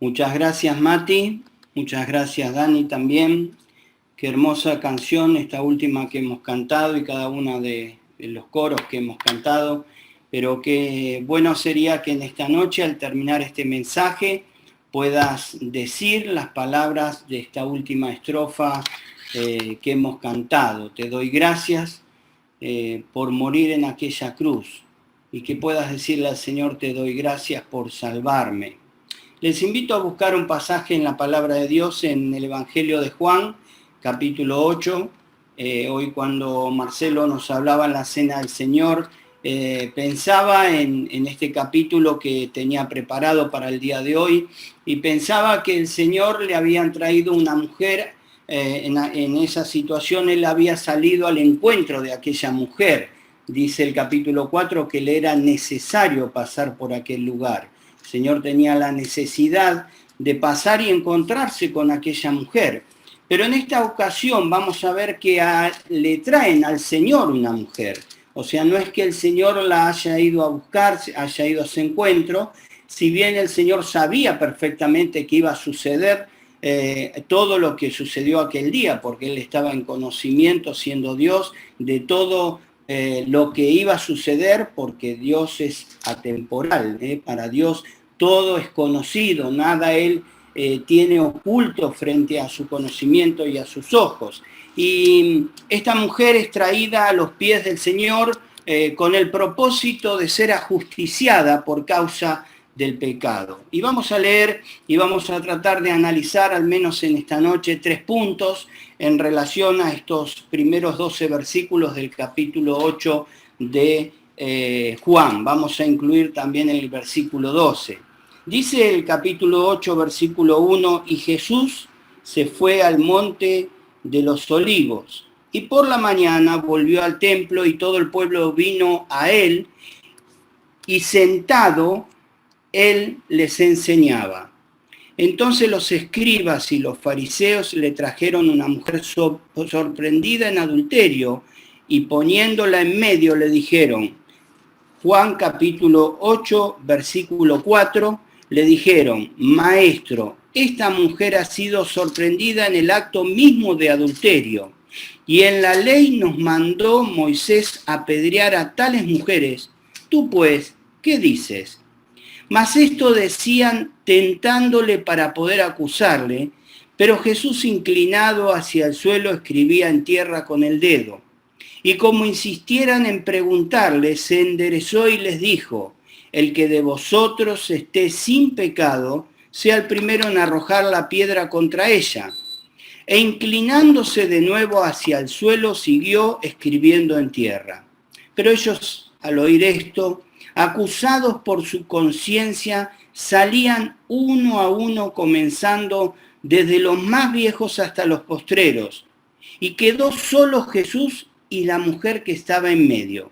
Muchas gracias, Mati. Muchas gracias, Dani, también. Qué hermosa canción esta última que hemos cantado y cada una de los coros que hemos cantado. Pero qué bueno sería que en esta noche, al terminar este mensaje, puedas decir las palabras de esta última estrofa que hemos cantado. Te doy gracias por morir en aquella cruz, y que puedas decirle al Señor: te doy gracias por salvarme. Les invito a buscar un pasaje en la palabra de Dios en el Evangelio de Juan, capítulo 8. Hoy, cuando Marcelo nos hablaba en la Cena del Señor, pensaba en este capítulo que tenía preparado para el día de hoy, y pensaba que el Señor le habían traído una mujer. En esa situación él había salido al encuentro de aquella mujer. Dice el capítulo 4 que le era necesario pasar por aquel lugar. El Señor tenía la necesidad de pasar y encontrarse con aquella mujer. Pero en esta ocasión vamos a ver que le traen al Señor una mujer. O sea, no es que el Señor la haya ido a buscar, haya ido a ese encuentro, si bien el Señor sabía perfectamente que iba a suceder todo lo que sucedió aquel día, porque Él estaba en conocimiento, siendo Dios, de todo lo que iba a suceder, porque Dios es atemporal. Para Dios todo es conocido, nada Él tiene oculto frente a su conocimiento y a sus ojos. Y esta mujer es traída a los pies del Señor con el propósito de ser ajusticiada por causa del pecado. Y vamos a leer y vamos a tratar de analizar, al menos en esta noche, 3 puntos en relación a estos primeros 12 versículos del capítulo 8 de Juan. Vamos a incluir también el versículo 12. Dice el capítulo 8, versículo 1: y Jesús se fue al monte de los Olivos, y por la mañana volvió al templo, y todo el pueblo vino a él, y sentado él les enseñaba. Entonces los escribas y los fariseos le trajeron una mujer sorprendida en adulterio, y poniéndola en medio le dijeron, Juan capítulo 8, versículo 4, le dijeron: Maestro, esta mujer ha sido sorprendida en el acto mismo de adulterio, y en la ley nos mandó Moisés apedrear a tales mujeres. Tú pues, ¿qué dices? Mas esto decían tentándole para poder acusarle, pero Jesús, inclinado hacia el suelo, escribía en tierra con el dedo. Y como insistieran en preguntarle, se enderezó y les dijo: el que de vosotros esté sin pecado, sea el primero en arrojar la piedra contra ella. E inclinándose de nuevo hacia el suelo, siguió escribiendo en tierra. Pero ellos, al oír esto, acusados por su conciencia, salían uno a uno, comenzando desde los más viejos hasta los postreros. Y quedó solo Jesús y la mujer que estaba en medio.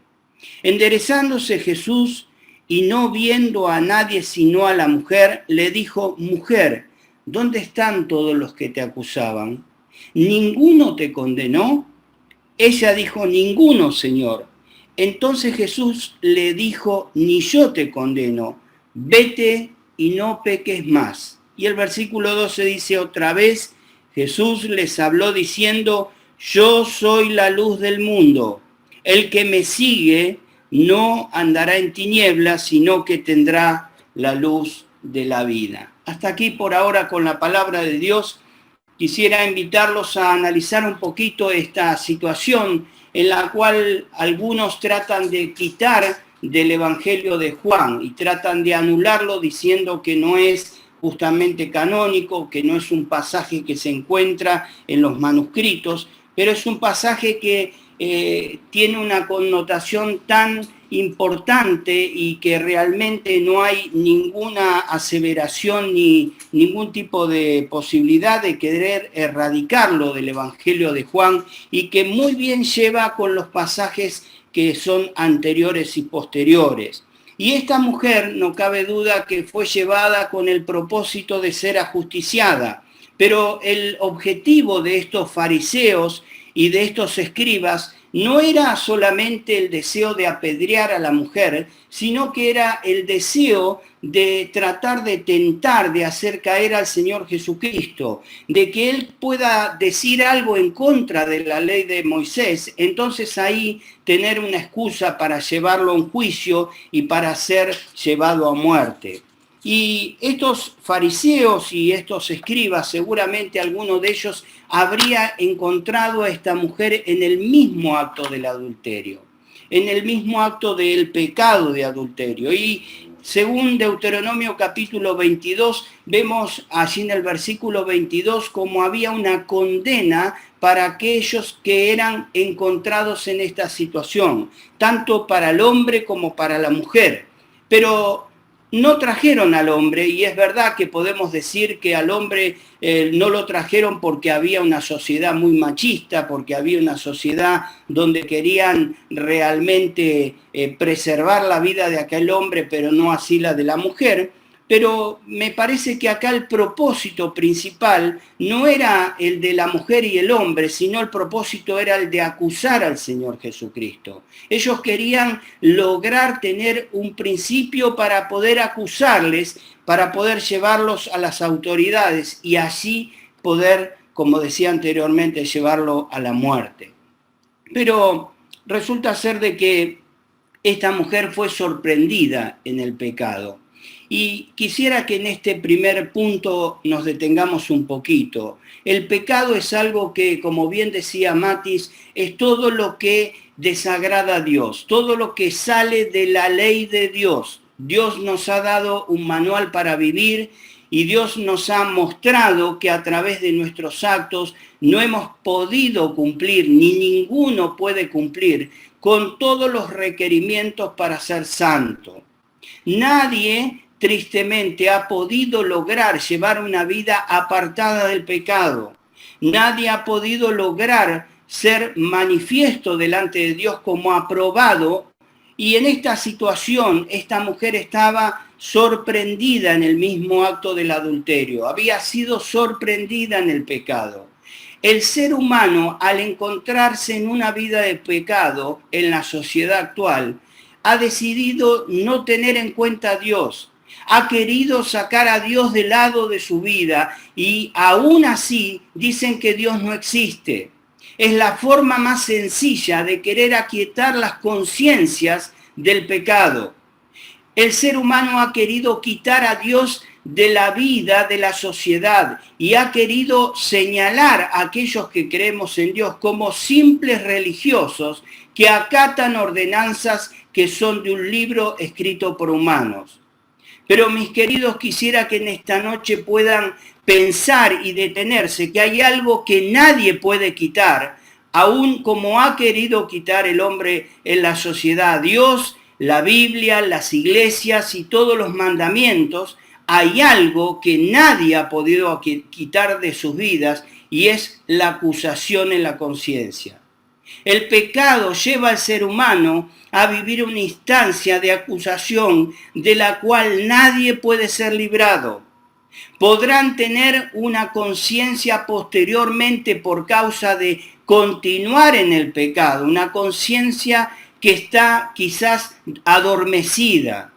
Enderezándose Jesús y no viendo a nadie sino a la mujer, le dijo: Mujer, ¿dónde están todos los que te acusaban? ¿Ninguno te condenó? Ella dijo: Ninguno, Señor. Entonces Jesús le dijo: Ni yo te condeno, vete y no peques más. Y el versículo 12 dice otra vez: Jesús les habló diciendo: Yo soy la luz del mundo. El que me sigue no andará en tinieblas, sino que tendrá la luz de la vida. Hasta aquí por ahora con la palabra de Dios. Quisiera invitarlos a analizar un poquito esta situación en la cual algunos tratan de quitar del Evangelio de Juan y tratan de anularlo diciendo que no es justamente canónico, que no es un pasaje que se encuentra en los manuscritos, pero es un pasaje que tiene una connotación tan importante y que realmente no hay ninguna aseveración ni ningún tipo de posibilidad de querer erradicarlo del Evangelio de Juan, y que muy bien lleva con los pasajes que son anteriores y posteriores. Y esta mujer, no cabe duda que fue llevada con el propósito de ser ajusticiada, pero el objetivo de estos fariseos y de estos escribas no era solamente el deseo de apedrear a la mujer, sino que era el deseo de tratar de tentar, de hacer caer al Señor Jesucristo, de que Él pueda decir algo en contra de la ley de Moisés, entonces ahí tener una excusa para llevarlo a un juicio y para ser llevado a muerte. Y estos fariseos y estos escribas, seguramente alguno de ellos habría encontrado a esta mujer en el mismo acto del adulterio, en el mismo acto del pecado de adulterio. Y según Deuteronomio capítulo 22, vemos allí en el versículo 22 como había una condena para aquellos que eran encontrados en esta situación, tanto para el hombre como para la mujer. Pero no trajeron al hombre, y es verdad que podemos decir que al hombre no lo trajeron porque había una sociedad muy machista, porque había una sociedad donde querían realmente preservar la vida de aquel hombre, pero no así la de la mujer. Pero me parece que acá el propósito principal no era el de la mujer y el hombre, sino el propósito era el de acusar al Señor Jesucristo. Ellos querían lograr tener un principio para poder acusarles, para poder llevarlos a las autoridades y así poder, como decía anteriormente, llevarlo a la muerte. Pero resulta ser de que esta mujer fue sorprendida en el pecado. Y quisiera que en este primer punto nos detengamos un poquito. El pecado es algo que, como bien decía Matis, es todo lo que desagrada a Dios, todo lo que sale de la ley de Dios. Dios nos ha dado un manual para vivir y Dios nos ha mostrado que a través de nuestros actos no hemos podido cumplir, ni ninguno puede cumplir, con todos los requerimientos para ser santo. Nadie tristemente ha podido lograr llevar una vida apartada del pecado. Nadie ha podido lograr ser manifiesto delante de Dios como aprobado. Y en esta situación, esta mujer estaba sorprendida en el mismo acto del adulterio. Había sido sorprendida en el pecado. El ser humano, al encontrarse en una vida de pecado en la sociedad actual, ha decidido no tener en cuenta a Dios. Ha querido sacar a Dios del lado de su vida y aún así dicen que Dios no existe. Es la forma más sencilla de querer aquietar las conciencias del pecado. El ser humano ha querido quitar a Dios de la vida de la sociedad y ha querido señalar a aquellos que creemos en Dios como simples religiosos que acatan ordenanzas que son de un libro escrito por humanos. Pero mis queridos, quisiera que en esta noche puedan pensar y detenerse que hay algo que nadie puede quitar, aun como ha querido quitar el hombre en la sociedad. Dios, la Biblia, las iglesias y todos los mandamientos, hay algo que nadie ha podido quitar de sus vidas y es la acusación en la conciencia. El pecado lleva al ser humano a vivir una instancia de acusación de la cual nadie puede ser librado. Podrán tener una conciencia posteriormente por causa de continuar en el pecado, una conciencia que está quizás adormecida.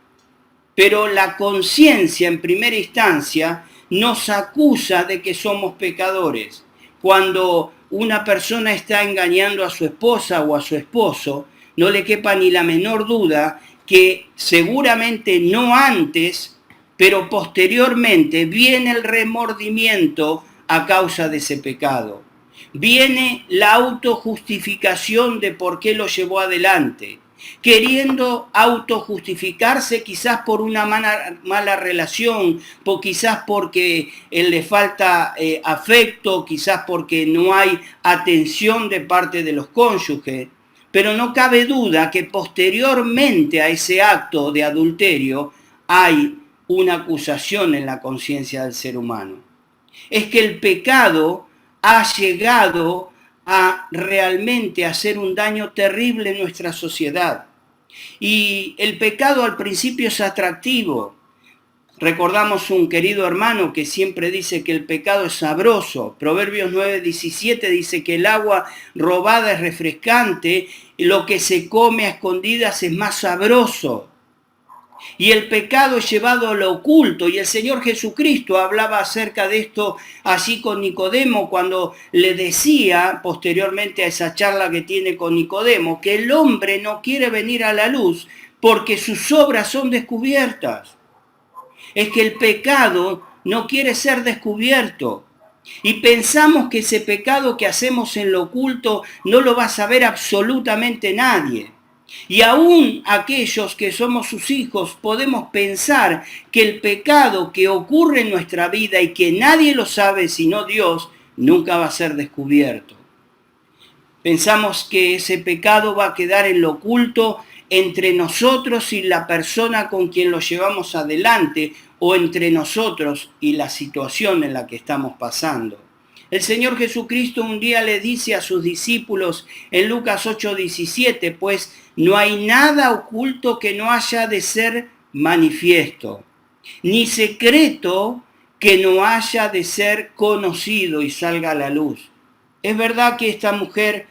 Pero la conciencia en primera instancia nos acusa de que somos pecadores. Cuando una persona está engañando a su esposa o a su esposo, no le quepa ni la menor duda que seguramente no antes, pero posteriormente viene el remordimiento a causa de ese pecado. Viene la autojustificación de por qué lo llevó adelante, queriendo autojustificarse quizás por una mala relación, quizás porque le falta afecto, quizás porque no hay atención de parte de los cónyuges. Pero no cabe duda que posteriormente a ese acto de adulterio hay una acusación en la conciencia del ser humano. Es que el pecado ha llegado a realmente hacer un daño terrible en nuestra sociedad. Y el pecado al principio es atractivo. Recordamos un querido hermano que siempre dice que el pecado es sabroso. Proverbios 9:17 dice que el agua robada es refrescante y lo que se come a escondidas es más sabroso. Y el pecado es llevado a lo oculto, y el Señor Jesucristo hablaba acerca de esto allí con Nicodemo cuando le decía, posteriormente a esa charla que tiene con Nicodemo, que el hombre no quiere venir a la luz porque sus obras son descubiertas. Es que el pecado no quiere ser descubierto. Y pensamos que ese pecado que hacemos en lo oculto no lo va a saber absolutamente nadie. Y aún aquellos que somos sus hijos podemos pensar que el pecado que ocurre en nuestra vida y que nadie lo sabe sino Dios, nunca va a ser descubierto. Pensamos que ese pecado va a quedar en lo oculto entre nosotros y la persona con quien lo llevamos adelante, o entre nosotros y la situación en la que estamos pasando. El Señor Jesucristo un día le dice a sus discípulos en Lucas 8:17, pues no hay nada oculto que no haya de ser manifiesto, ni secreto que no haya de ser conocido y salga a la luz. Es verdad que esta mujer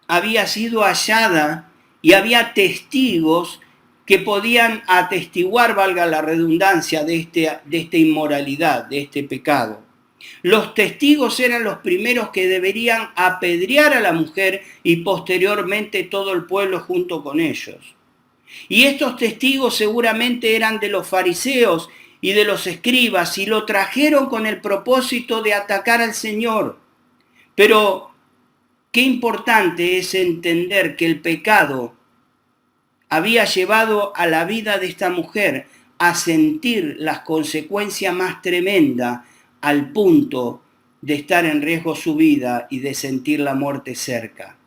había sido hallada y había testigos que podían atestiguar, valga la redundancia, de esta inmoralidad, de este pecado. Los testigos eran los primeros que deberían apedrear a la mujer y posteriormente todo el pueblo junto con ellos. Y estos testigos seguramente eran de los fariseos y de los escribas y lo trajeron con el propósito de atacar al Señor. Pero qué importante es entender que el pecado había llevado a la vida de esta mujer a sentir las consecuencias más tremendas al punto de estar en riesgo su vida y de sentir la muerte cerca.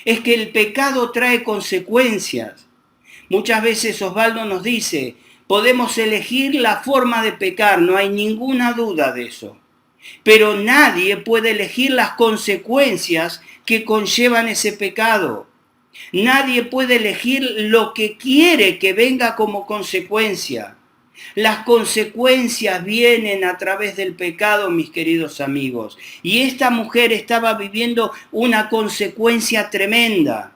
Es que el pecado trae consecuencias. Muchas veces Osvaldo nos dice, podemos elegir la forma de pecar, no hay ninguna duda de eso. Pero nadie puede elegir las consecuencias que conllevan ese pecado. Nadie puede elegir lo que quiere que venga como consecuencia. Las consecuencias vienen a través del pecado, mis queridos amigos. Y esta mujer estaba viviendo una consecuencia tremenda,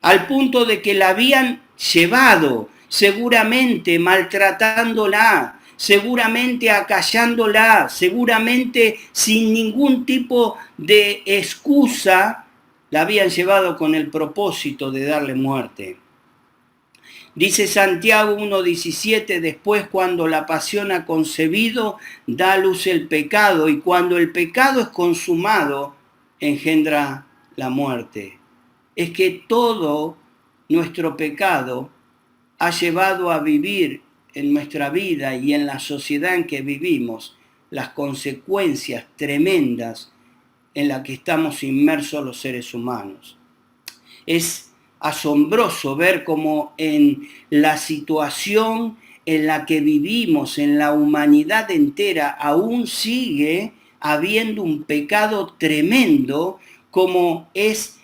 al punto de que la habían llevado, seguramente maltratándola, seguramente acallándola, seguramente sin ningún tipo de excusa, la habían llevado con el propósito de darle muerte. Dice Santiago 1:17, después cuando la pasión ha concebido, da a luz el pecado, y cuando el pecado es consumado, engendra la muerte. Es que todo nuestro pecado ha llevado a vivir en nuestra vida y en la sociedad en que vivimos las consecuencias tremendas en las que estamos inmersos los seres humanos. Es asombroso ver cómo en la situación en la que vivimos, en la humanidad entera, aún sigue habiendo un pecado tremendo como es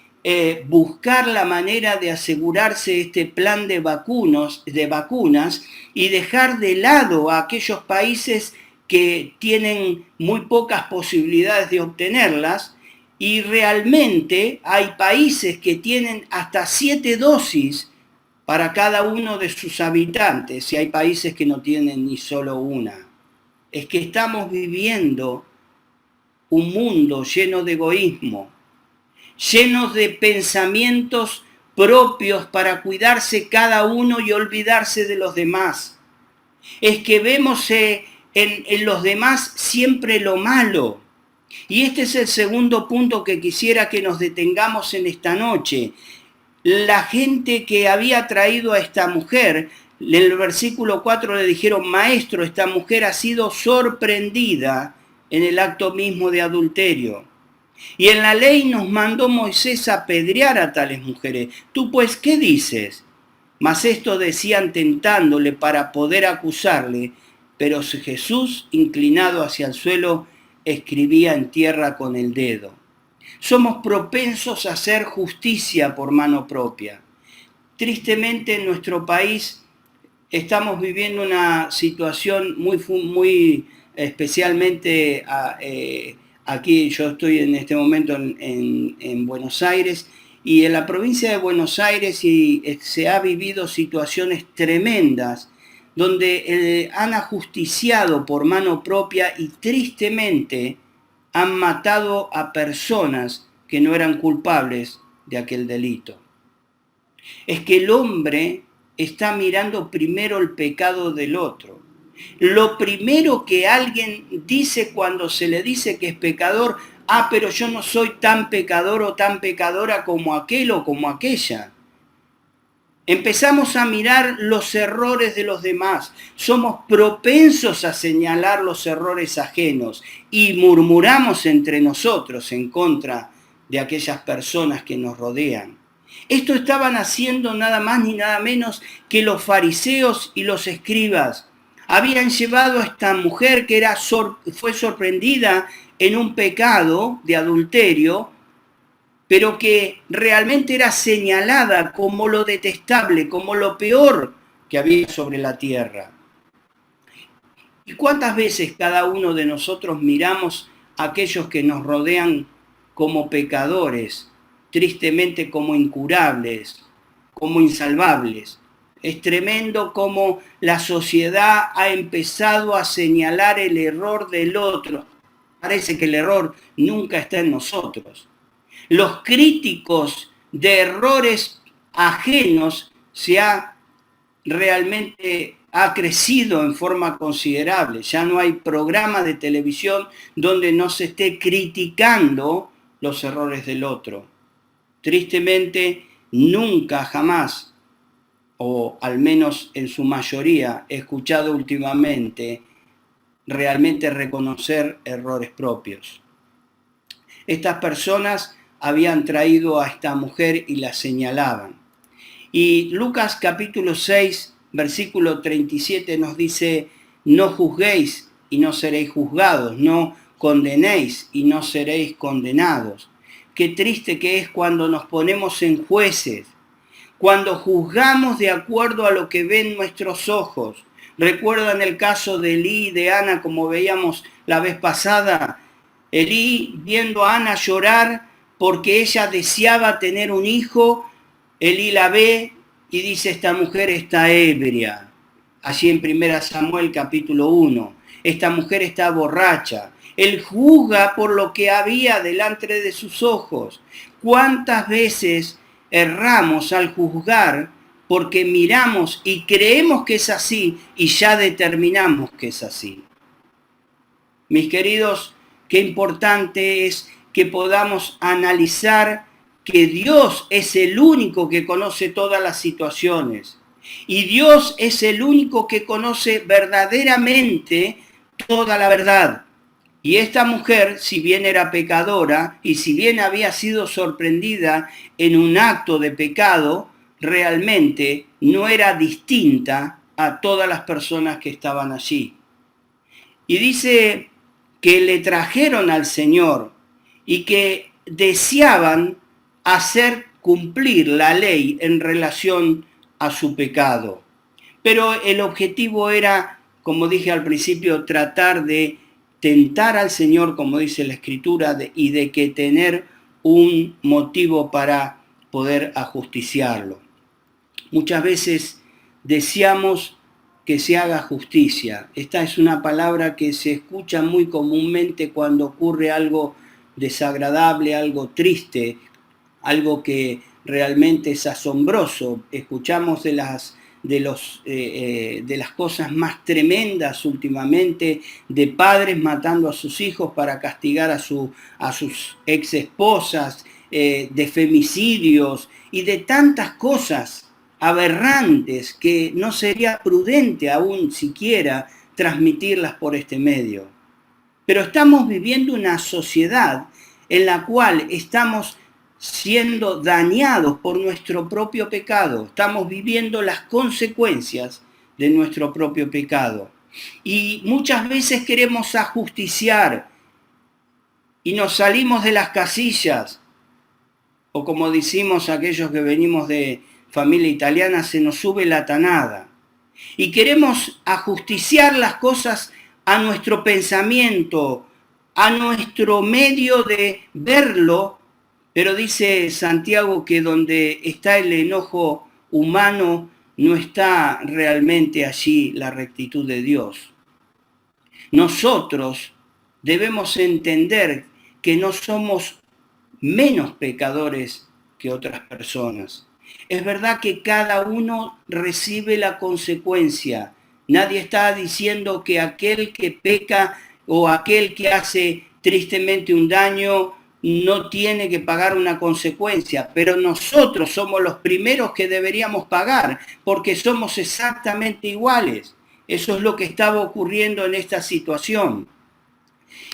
buscar la manera de asegurarse este plan de vacunas y dejar de lado a aquellos países que tienen muy pocas posibilidades de obtenerlas, y realmente hay países que tienen hasta 7 dosis para cada uno de sus habitantes, y hay países que no tienen ni solo una. Es que estamos viviendo un mundo lleno de egoísmo, llenos de pensamientos propios para cuidarse cada uno y olvidarse de los demás. Es que vemos en los demás siempre lo malo. Y este es el segundo punto que quisiera que nos detengamos en esta noche. La gente que había traído a esta mujer, en el versículo 4 le dijeron, maestro, esta mujer ha sido sorprendida en el acto mismo de adulterio. Y en la ley nos mandó Moisés a apedrear a tales mujeres. ¿Tú pues qué dices? Mas esto decían tentándole para poder acusarle, pero Jesús, inclinado hacia el suelo, escribía en tierra con el dedo. Somos propensos a hacer justicia por mano propia. Tristemente en nuestro país estamos viviendo una situación muy especialmente aquí, yo estoy en este momento en Buenos Aires, y en la provincia de Buenos Aires se ha vivido situaciones tremendas donde han ajusticiado por mano propia y tristemente han matado a personas que no eran culpables de aquel delito. Es que el hombre está mirando primero el pecado del otro. Lo primero que alguien dice cuando se le dice que es pecador, pero yo no soy tan pecador o tan pecadora como aquel o como aquella. Empezamos a mirar los errores de los demás. Somos propensos a señalar los errores ajenos y murmuramos entre nosotros en contra de aquellas personas que nos rodean. Esto estaban haciendo nada más ni nada menos que los fariseos y los escribas. Habían llevado a esta mujer que fue sorprendida en un pecado de adulterio, pero que realmente era señalada como lo detestable, como lo peor que había sobre la tierra. ¿Y cuántas veces cada uno de nosotros miramos a aquellos que nos rodean como pecadores, tristemente como incurables, como insalvables? Es tremendo cómo la sociedad ha empezado a señalar el error del otro. Parece que el error nunca está en nosotros. Los críticos de errores ajenos realmente ha crecido en forma considerable. Ya no hay programa de televisión donde no se esté criticando los errores del otro. Tristemente, nunca, jamás, o al menos en su mayoría, he escuchado últimamente realmente reconocer errores propios. Estas personas habían traído a esta mujer y la señalaban. Y Lucas capítulo 6, versículo 37 nos dice: no juzguéis y no seréis juzgados, no condenéis y no seréis condenados. Qué triste que es cuando nos ponemos en jueces, cuando juzgamos de acuerdo a lo que ven nuestros ojos. ¿Recuerdan el caso de Elí y de Ana, como veíamos la vez pasada? Elí, viendo a Ana llorar porque ella deseaba tener un hijo, Elí la ve y dice: esta mujer está ebria. Allí en 1 Samuel capítulo 1, esta mujer está borracha. Él juzga por lo que había delante de sus ojos. ¿Cuántas veces erramos al juzgar porque miramos y creemos que es así y ya determinamos que es así? Mis queridos, qué importante es que podamos analizar que Dios es el único que conoce todas las situaciones. Y Dios es el único que conoce verdaderamente toda la verdad. Y esta mujer, si bien era pecadora y si bien había sido sorprendida en un acto de pecado, realmente no era distinta a todas las personas que estaban allí. Y dice que le trajeron al Señor y que deseaban hacer cumplir la ley en relación a su pecado. Pero el objetivo era, como dije al principio, tratar de tentar al Señor, como dice la Escritura, y de que tener un motivo para poder ajusticiarlo. Muchas veces deseamos que se haga justicia. Esta es una palabra que se escucha muy comúnmente cuando ocurre algo desagradable, algo triste, algo que realmente es asombroso. Escuchamos de las cosas más tremendas últimamente, de padres matando a sus hijos para castigar a sus ex esposas, de femicidios y de tantas cosas aberrantes que no sería prudente aún siquiera transmitirlas por este medio. Pero estamos viviendo una sociedad en la cual estamos siendo dañados por nuestro propio pecado. Estamos viviendo las consecuencias de nuestro propio pecado. Y muchas veces queremos ajusticiar y nos salimos de las casillas. O como decimos aquellos que venimos de familia italiana, se nos sube la tanada. Y queremos ajusticiar las cosas a nuestro pensamiento, a nuestro medio de verlo, pero dice Santiago que donde está el enojo humano no está realmente allí la rectitud de Dios. Nosotros debemos entender que no somos menos pecadores que otras personas. Es verdad que cada uno recibe la consecuencia. Nadie está diciendo que aquel que peca o aquel que hace tristemente un daño no tiene que pagar una consecuencia, pero nosotros somos los primeros que deberíamos pagar, porque somos exactamente iguales. Eso es lo que estaba ocurriendo en esta situación.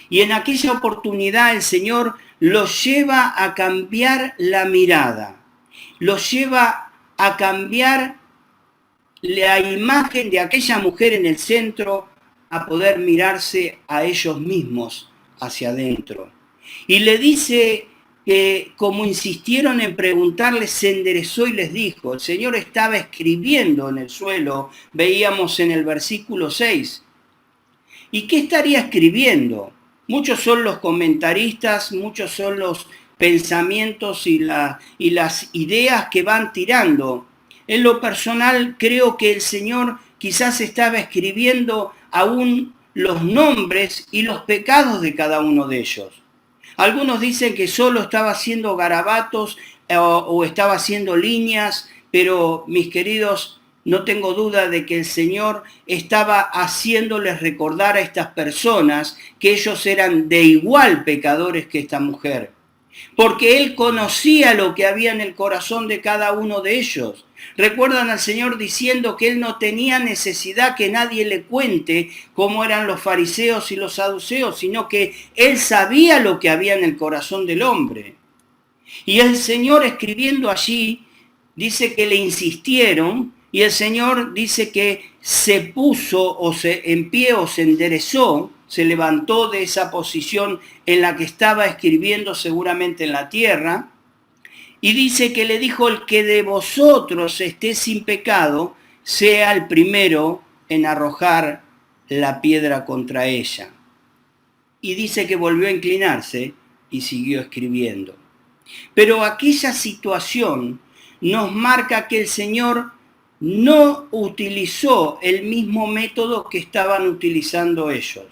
Y en aquella oportunidad el Señor los lleva a cambiar la mirada, los lleva a cambiar la imagen de aquella mujer en el centro, a poder mirarse a ellos mismos hacia adentro. Y le dice que, como insistieron en preguntarle, se enderezó y les dijo. El Señor estaba escribiendo en el suelo, veíamos en el versículo 6. ¿Y qué estaría escribiendo? Muchos son los comentaristas, muchos son los pensamientos y las ideas que van tirando. En lo personal, creo que el Señor quizás estaba escribiendo aún los nombres y los pecados de cada uno de ellos. Algunos dicen que solo estaba haciendo garabatos o estaba haciendo líneas, pero mis queridos, no tengo duda de que el Señor estaba haciéndoles recordar a estas personas que ellos eran de igual pecadores que esta mujer, porque Él conocía lo que había en el corazón de cada uno de ellos. Recuerdan al Señor diciendo que Él no tenía necesidad que nadie le cuente cómo eran los fariseos y los saduceos, sino que Él sabía lo que había en el corazón del hombre. Y el Señor, escribiendo allí, dice que le insistieron, y el Señor dice que se puso en pie o se enderezó, se levantó de esa posición en la que estaba escribiendo seguramente en la tierra, y dice que le dijo: el que de vosotros esté sin pecado, sea el primero en arrojar la piedra contra ella. Y dice que volvió a inclinarse y siguió escribiendo. Pero aquella situación nos marca que el Señor no utilizó el mismo método que estaban utilizando ellos.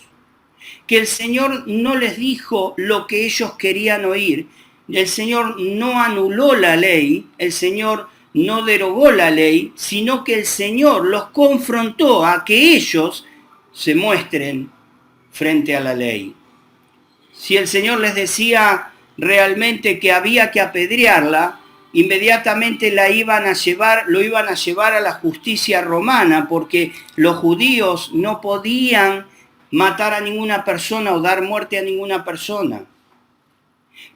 Que el Señor no les dijo lo que ellos querían oír. El Señor no anuló la ley, el Señor no derogó la ley, sino que el Señor los confrontó a que ellos se muestren frente a la ley. Si el Señor les decía realmente que había que apedrearla, inmediatamente lo iban a llevar a la justicia romana, porque los judíos no podían matar a ninguna persona o dar muerte a ninguna persona.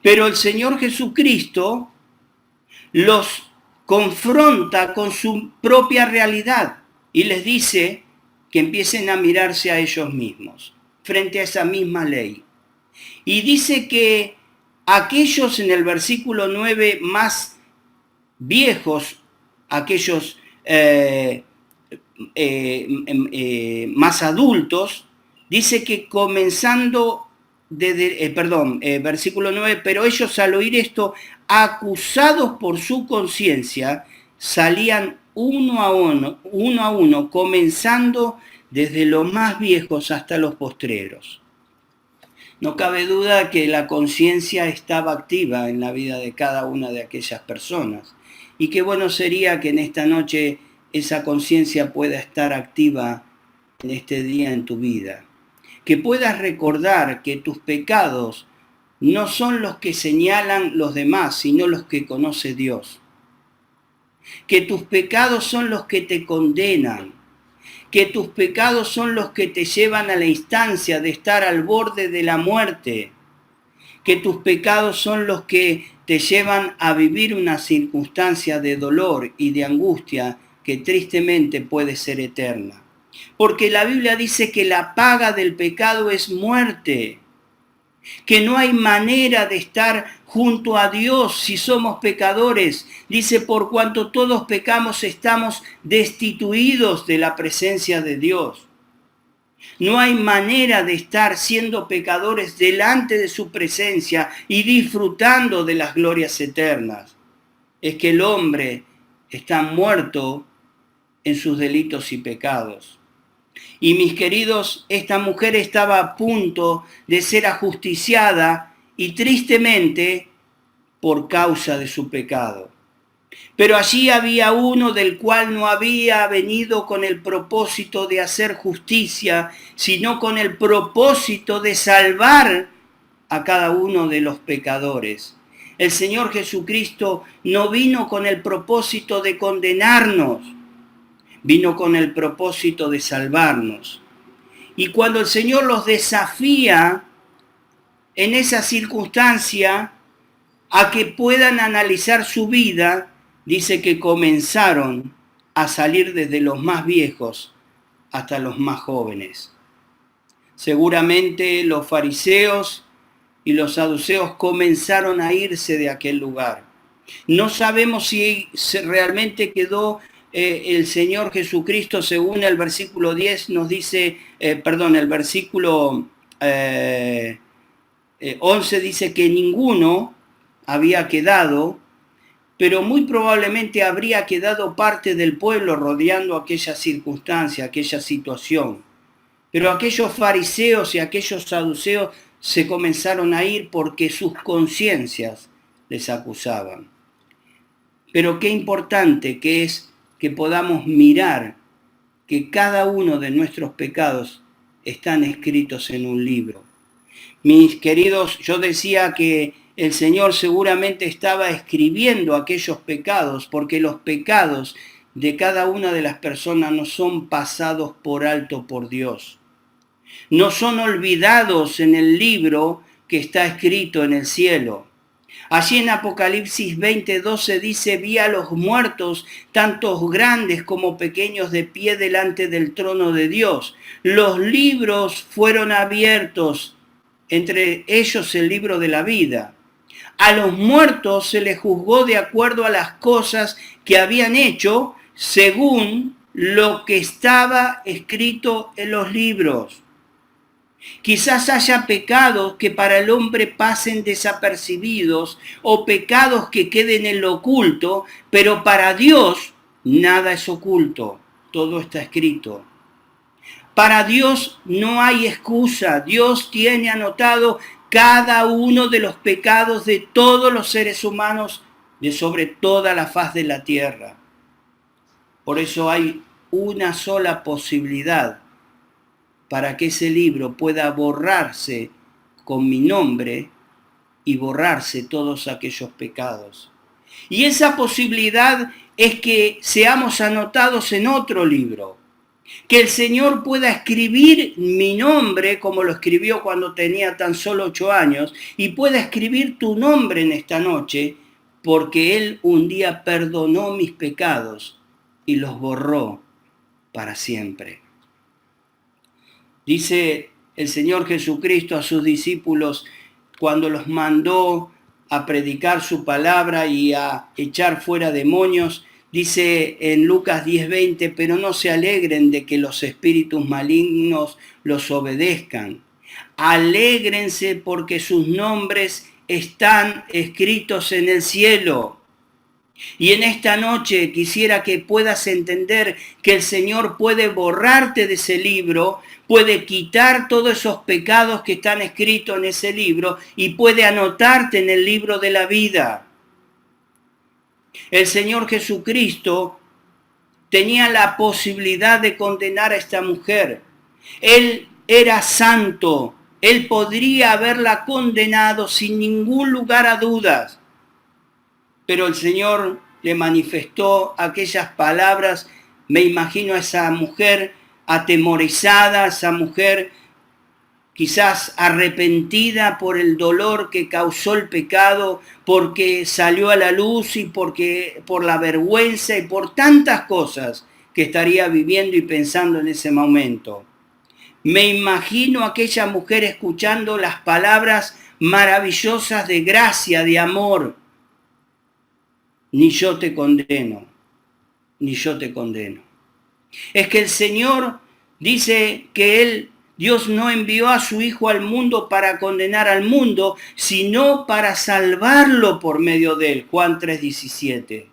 Pero el Señor Jesucristo los confronta con su propia realidad y les dice que empiecen a mirarse a ellos mismos frente a esa misma ley. Y dice que aquellos, en el versículo 9, más viejos, aquellos más adultos, dice que comenzando versículo 9, pero ellos al oír esto, acusados por su conciencia, salían uno a uno, comenzando desde los más viejos hasta los postreros. No cabe duda que la conciencia estaba activa en la vida de cada una de aquellas personas. Y qué bueno sería que en esta noche esa conciencia pueda estar activa en este día en tu vida. Que puedas recordar que tus pecados no son los que señalan los demás, sino los que conoce Dios. Que tus pecados son los que te condenan. Que tus pecados son los que te llevan a la instancia de estar al borde de la muerte. Que tus pecados son los que te llevan a vivir una circunstancia de dolor y de angustia que tristemente puede ser eterna. Porque la Biblia dice que la paga del pecado es muerte. que no hay manera de estar junto a Dios si somos pecadores. Dice, por cuanto todos pecamos, estamos destituidos de la presencia de Dios. No hay manera de estar siendo pecadores delante de su presencia y disfrutando de las glorias eternas. Es que el hombre está muerto en sus delitos y pecados. Y mis queridos, esta mujer estaba a punto de ser ajusticiada y tristemente por causa de su pecado. Pero allí había uno del cual no había venido con el propósito de hacer justicia, sino con el propósito de salvar a cada uno de los pecadores. El Señor Jesucristo no vino con el propósito de condenarnos, vino con el propósito de salvarnos. Y cuando el Señor los desafía en esa circunstancia a que puedan analizar su vida, dice que comenzaron a salir desde los más viejos hasta los más jóvenes. Seguramente los fariseos y los saduceos comenzaron a irse de aquel lugar. No sabemos si realmente quedó el Señor Jesucristo, según el versículo 10 nos dice, el versículo 11 dice que ninguno había quedado, pero muy probablemente habría quedado parte del pueblo rodeando aquella circunstancia, aquella situación. Pero aquellos fariseos y aquellos saduceos se comenzaron a ir porque sus conciencias les acusaban. Pero qué importante que es que podamos mirar que cada uno de nuestros pecados están escritos en un libro. Mis queridos, yo decía que el Señor seguramente estaba escribiendo aquellos pecados, porque los pecados de cada una de las personas no son pasados por alto por Dios. No son olvidados en el libro que está escrito en el cielo. Allí en Apocalipsis 20:12 dice, vi a los muertos, tantos grandes como pequeños, de pie delante del trono de Dios. Los libros fueron abiertos, entre ellos el libro de la vida. A los muertos se les juzgó de acuerdo a las cosas que habían hecho, según lo que estaba escrito en los libros. Quizás haya pecados que para el hombre pasen desapercibidos o pecados que queden en lo oculto, pero para Dios nada es oculto, todo está escrito. Para Dios no hay excusa, Dios tiene anotado cada uno de los pecados de todos los seres humanos de sobre toda la faz de la tierra. Por eso hay una sola posibilidad para que ese libro pueda borrarse con mi nombre y borrarse todos aquellos pecados. Y esa posibilidad es que seamos anotados en otro libro, que el Señor pueda escribir mi nombre como lo escribió cuando tenía tan solo 8 años y pueda escribir tu nombre en esta noche, porque Él un día perdonó mis pecados y los borró para siempre. Dice el Señor Jesucristo a sus discípulos cuando los mandó a predicar su palabra y a echar fuera demonios, dice en Lucas 10:20, pero no se alegren de que los espíritus malignos los obedezcan. Alégrense porque sus nombres están escritos en el cielo. Y en esta noche quisiera que puedas entender que el Señor puede borrarte de ese libro, puede quitar todos esos pecados que están escritos en ese libro y puede anotarte en el libro de la vida. El Señor Jesucristo tenía la posibilidad de condenar a esta mujer. Él era santo, Él podría haberla condenado sin ningún lugar a dudas. Pero el Señor le manifestó aquellas palabras. Me imagino a esa mujer atemorizada, esa mujer quizás arrepentida por el dolor que causó el pecado, porque salió a la luz y por la vergüenza y por tantas cosas que estaría viviendo y pensando en ese momento. Me imagino a aquella mujer escuchando las palabras maravillosas de gracia, de amor. Ni yo te condeno, ni yo te condeno. Es que el Señor dice que Dios no envió a su Hijo al mundo para condenar al mundo, sino para salvarlo por medio de él. Juan 3:17.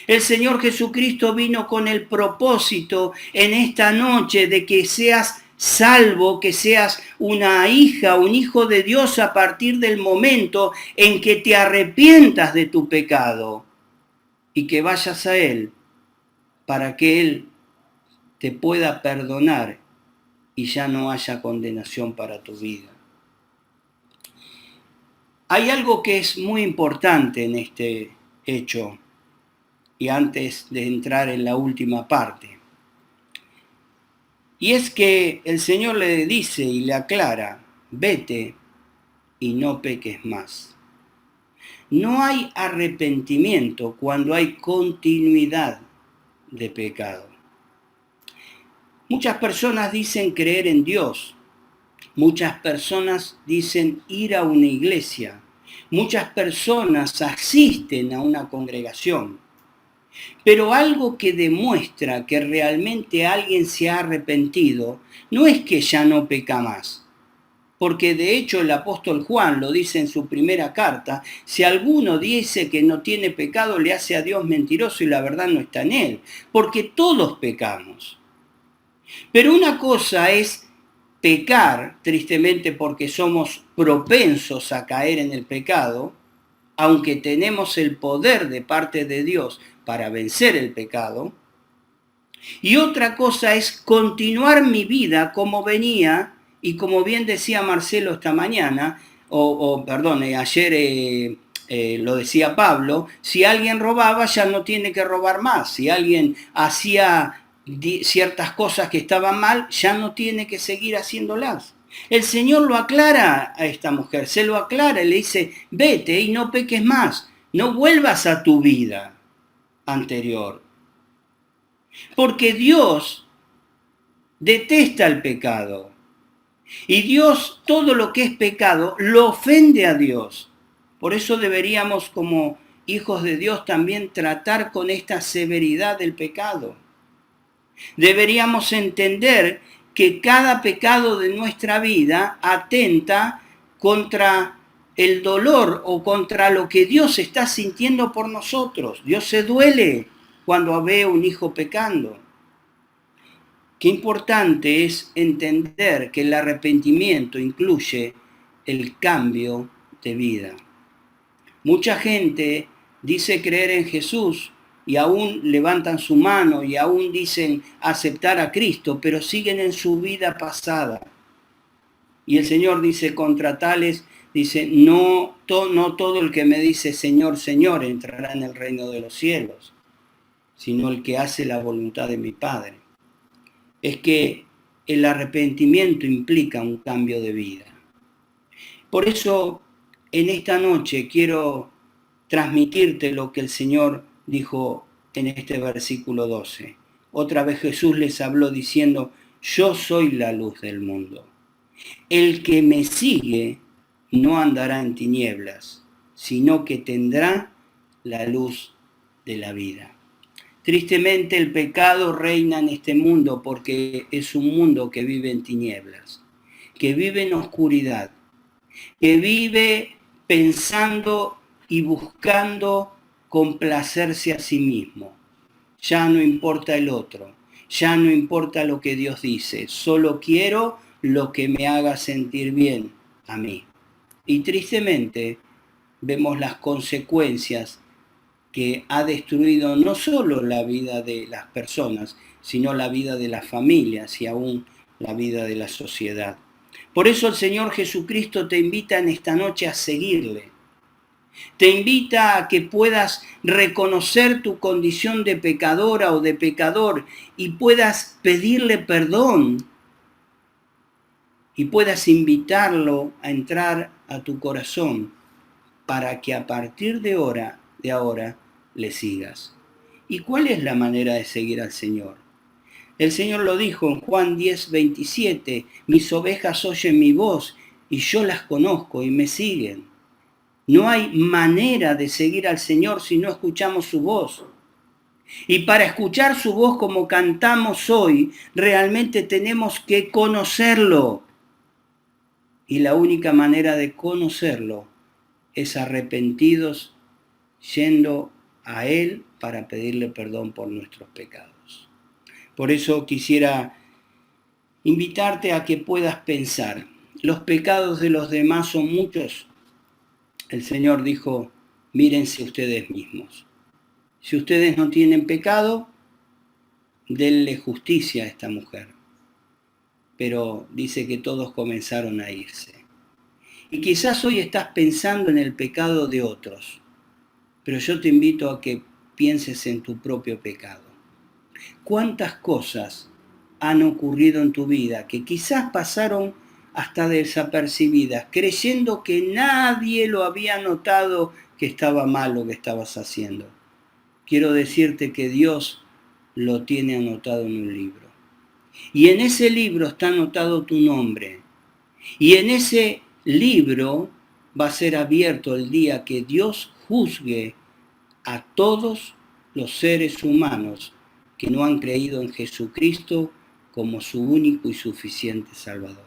El Señor Jesucristo vino con el propósito en esta noche de que seas salvo, que seas una hija, un hijo de Dios a partir del momento en que te arrepientas de tu pecado y que vayas a Él para que Él te pueda perdonar y ya no haya condenación para tu vida. Hay algo que es muy importante en este hecho, y antes de entrar en la última parte, y es que el Señor le dice y le aclara: vete y no peques más. No hay arrepentimiento cuando hay continuidad de pecado. Muchas personas dicen creer en Dios, muchas personas dicen ir a una iglesia, muchas personas asisten a una congregación, pero algo que demuestra que realmente alguien se ha arrepentido no es que ya no peca más, porque de hecho el apóstol Juan lo dice en su primera carta: si alguno dice que no tiene pecado, le hace a Dios mentiroso y la verdad no está en él, porque todos pecamos. Pero una cosa es pecar, tristemente porque somos propensos a caer en el pecado, aunque tenemos el poder de parte de Dios para vencer el pecado. Y otra cosa es continuar mi vida como venía, y como bien decía Marcelo esta mañana, ayer lo decía Pablo: si alguien robaba ya no tiene que robar más, si alguien hacía ciertas cosas que estaban mal, ya no tiene que seguir haciéndolas. El Señor lo aclara a esta mujer, se lo aclara y le dice: vete y no peques más, no vuelvas a tu vida anterior. Porque Dios detesta el pecado. Y Dios, todo lo que es pecado, lo ofende a Dios. Por eso deberíamos, como hijos de Dios, también tratar con esta severidad del pecado. Deberíamos entender que cada pecado de nuestra vida atenta contra el dolor o contra lo que Dios está sintiendo por nosotros. Dios se duele cuando ve a un hijo pecando. Qué importante es entender que el arrepentimiento incluye el cambio de vida. Mucha gente dice creer en Jesús y aún levantan su mano y aún dicen aceptar a Cristo, pero siguen en su vida pasada. Y el Señor dice contra tales, dice: no todo el que me dice Señor, Señor entrará en el reino de los cielos, sino el que hace la voluntad de mi Padre. Es que el arrepentimiento implica un cambio de vida. Por eso, en esta noche quiero transmitirte lo que el Señor dijo en este versículo 12. Otra vez Jesús les habló diciendo: yo soy la luz del mundo. El que me sigue no andará en tinieblas, sino que tendrá la luz de la vida. Tristemente el pecado reina en este mundo porque es un mundo que vive en tinieblas, que vive en oscuridad, que vive pensando y buscando complacerse a sí mismo. Ya no importa el otro, ya no importa lo que Dios dice, solo quiero lo que me haga sentir bien a mí. Y tristemente vemos las consecuencias que ha destruido no solo la vida de las personas, sino la vida de las familias y aún la vida de la sociedad. Por eso el Señor Jesucristo te invita en esta noche a seguirle. Te invita a que puedas reconocer tu condición de pecadora o de pecador y puedas pedirle perdón y puedas invitarlo a entrar a tu corazón para que a partir de ahora le sigas. ¿Y cuál es la manera de seguir al Señor? El Señor lo dijo en Juan 10:27, mis ovejas oyen mi voz y yo las conozco y me siguen. No hay manera de seguir al Señor si no escuchamos su voz. Y para escuchar su voz como cantamos hoy, realmente tenemos que conocerlo. Y la única manera de conocerlo es arrepentidos, yendo a Él para pedirle perdón por nuestros pecados. Por eso quisiera invitarte a que puedas pensar, los pecados de los demás son muchos. El Señor dijo, mírense ustedes mismos. Si ustedes no tienen pecado, denle justicia a esta mujer. Pero dice que todos comenzaron a irse. Y quizás hoy estás pensando en el pecado de otros, pero yo te invito a que pienses en tu propio pecado. ¿Cuántas cosas han ocurrido en tu vida que quizás pasaron hasta desapercibidas, creyendo que nadie lo había notado que estaba mal lo que estabas haciendo? Quiero decirte que Dios lo tiene anotado en un libro. Y en ese libro está anotado tu nombre. Y en ese libro va a ser abierto el día que Dios juzgue a todos los seres humanos que no han creído en Jesucristo como su único y suficiente Salvador.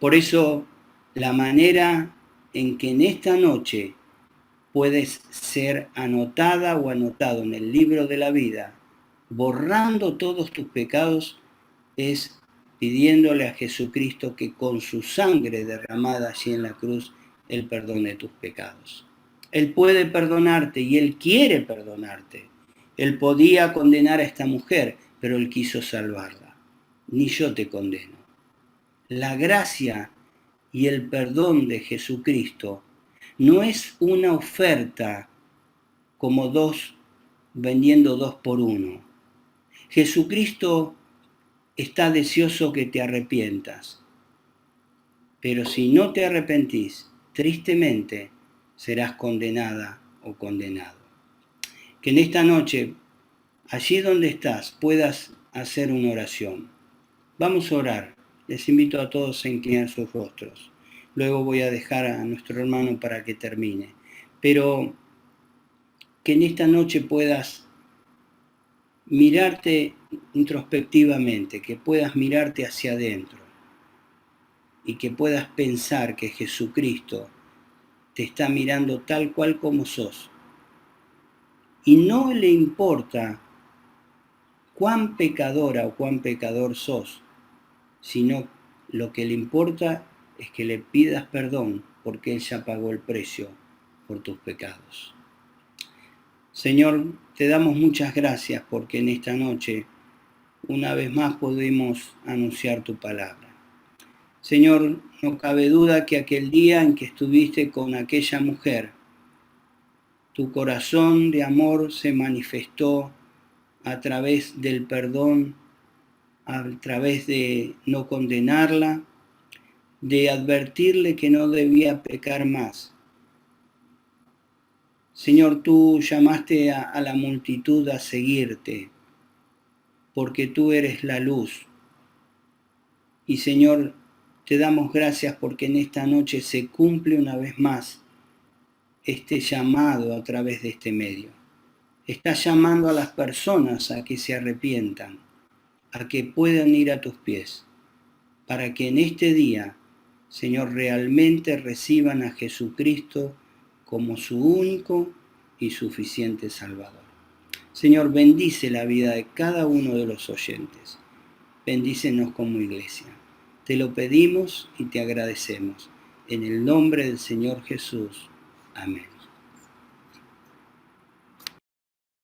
Por eso, la manera en que en esta noche puedes ser anotada o anotado en el libro de la vida, borrando todos tus pecados, es pidiéndole a Jesucristo que con su sangre derramada allí en la cruz, Él perdone tus pecados. Él puede perdonarte y Él quiere perdonarte. Él podía condenar a esta mujer, pero Él quiso salvarla. Ni yo te condeno. La gracia y el perdón de Jesucristo no es una oferta como vendiendo 2 por 1. Jesucristo está deseoso que te arrepientas, pero si no te arrepentís, tristemente serás condenada o condenado. Que en esta noche, allí donde estás, puedas hacer una oración. Vamos a orar. Les invito a todos a inclinar sus rostros. Luego voy a dejar a nuestro hermano para que termine. Pero que en esta noche puedas mirarte introspectivamente, que puedas mirarte hacia adentro y que puedas pensar que Jesucristo te está mirando tal cual como sos. Y no le importa cuán pecadora o cuán pecador sos, sino lo que le importa es que le pidas perdón porque Él ya pagó el precio por tus pecados. Señor, te damos muchas gracias porque en esta noche una vez más podemos anunciar tu palabra. Señor, no cabe duda que aquel día en que estuviste con aquella mujer, tu corazón de amor se manifestó a través del perdón, a través de no condenarla, de advertirle que no debía pecar más. Señor, tú llamaste a la multitud a seguirte, porque tú eres la luz. Y Señor, te damos gracias porque en esta noche se cumple una vez más este llamado a través de este medio. Estás llamando a las personas a que se arrepientan, a que puedan ir a tus pies, para que en este día, Señor, realmente reciban a Jesucristo como su único y suficiente Salvador. Señor, bendice la vida de cada uno de los oyentes. Bendícenos como iglesia. Te lo pedimos y te agradecemos. En el nombre del Señor Jesús. Amén.